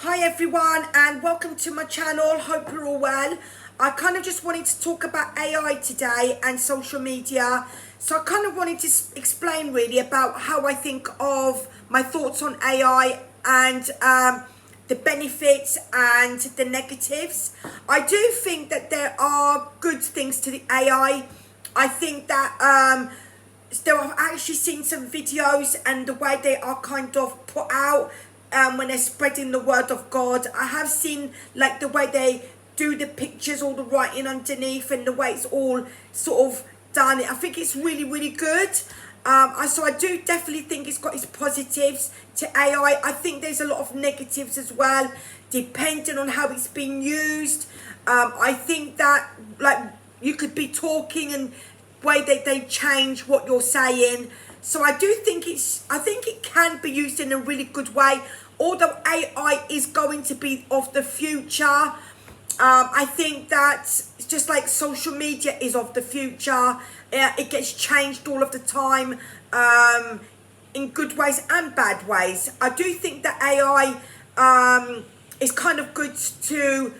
Hi everyone and welcome to my channel. Hope you're all well. I kind of just wanted to talk about AI today and social media. So I kind of wanted to explain really about how I think of my thoughts on AI and the benefits and the negatives. I do think that there are good things to the AI. I think that still I've actually seen some videos and the way they are kind of put out when they're spreading the word of God. I have seen like the way they do the pictures, all the writing underneath and the way it's all sort of done. I think it's really, really good. So I do definitely think it's got its positives to AI. I think there's a lot of negatives as well, depending on how it's being used. I think that like you could be talking and way that they change what you're saying. So I do think I think it can be used in a really good way. Although AI is going to be of the future, I think that it's just like social media is of the future. It gets changed all of the time, in good ways and bad ways. I do think that AI is kind of good to,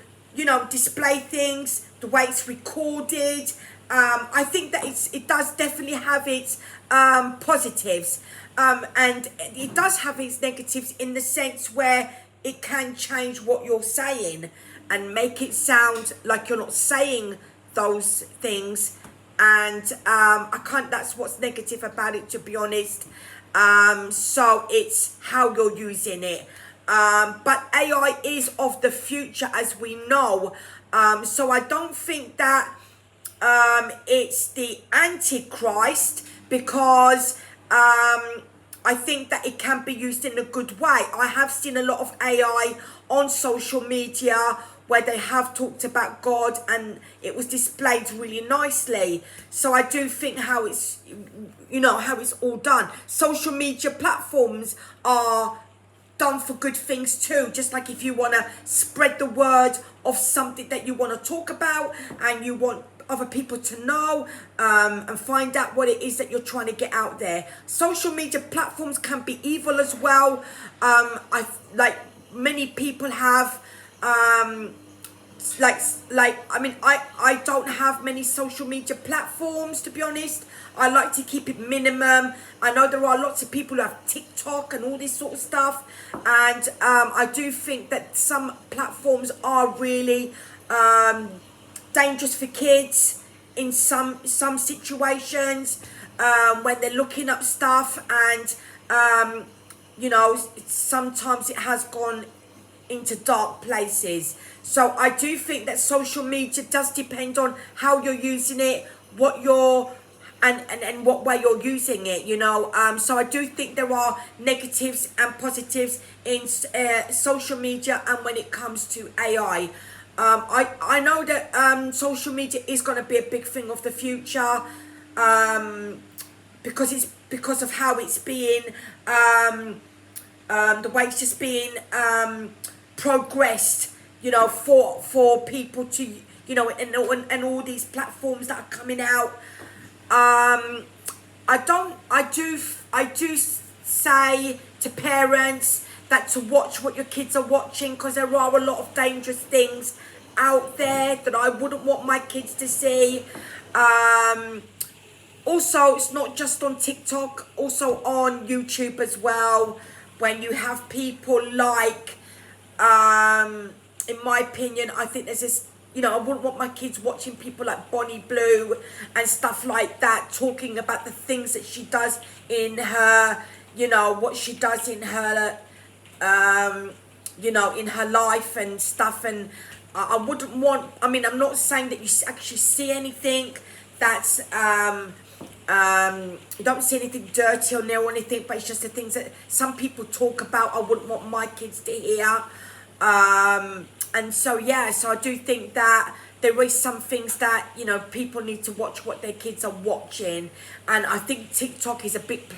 display things, the way it's recorded. I think that it does definitely have its positives, and it does have its negatives in the sense where it can change what you're saying and make it sound like you're not saying those things. And I can't. That's what's negative about it, to be honest. So it's how you're using it. But AI is of the future, as we know. So I don't think that it's the Antichrist, because I think that it can be used in a good way. I have seen a lot of AI on social media where they have talked about God and it was displayed really nicely. So I do think how it's, how it's all done. Social media platforms are done for good things too. Just like if you want to spread the word of something that you want to talk about and you want other people to know, and find out what it is that you're trying to get out there. Social media platforms can be evil as well. I like many people have I don't have many social media platforms, to be honest. I like to keep it minimum. I know there are lots of people who have TikTok and all this sort of stuff, and I do think that some platforms are really dangerous for kids in some situations, when they're looking up stuff, and sometimes it has gone into dark places. So I do think that social media does depend on how you're using it, what you're and what way you're using it, so I do think there are negatives and positives in social media and when it comes to AI. I know that social media is going to be a big thing of the future, because of how it's being, the way it's just being progressed, for people to, and all these platforms that are coming out. I do say to parents that to watch what your kids are watching, because there are a lot of dangerous things out there that I wouldn't want my kids to see. Also, it's not just on TikTok, also on YouTube as well, when you have people like, in my opinion, I think there's this, I wouldn't want my kids watching people like Bonnie Blue and stuff like that, talking about the things that she does in her, what she does in her, in her life and stuff. And I wouldn't want, I'm not saying that you actually see anything that's, you don't see anything dirty on there or anything, but it's just the things that some people talk about I wouldn't want my kids to hear. And so so I do think that there is some things that people need to watch what their kids are watching, and I think TikTok is a big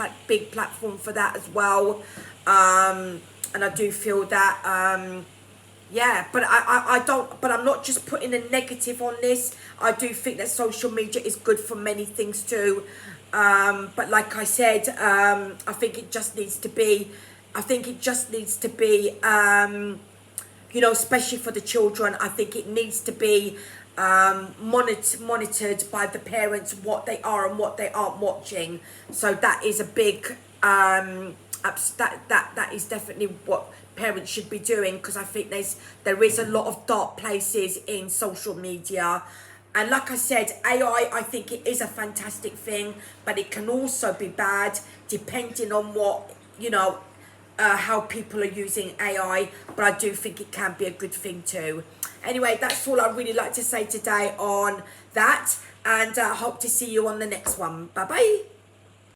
platform for that as well. And I do feel that but I don't, but I'm not just putting a negative on this. I do think that social media is good for many things too, but like I said, I think it just needs to be you know, especially for the children. I think it needs to be monitored by the parents, what they are and what they aren't watching. So that is a big that is definitely what parents should be doing, because I think there is a lot of dark places in social media. And like I said, AI, I think it is a fantastic thing, but it can also be bad depending on what, you know, how people are using AI. But I do think it can be a good thing too. Anyway, that's all I'd really like to say today on that, and I hope to see you on the next one. Bye bye.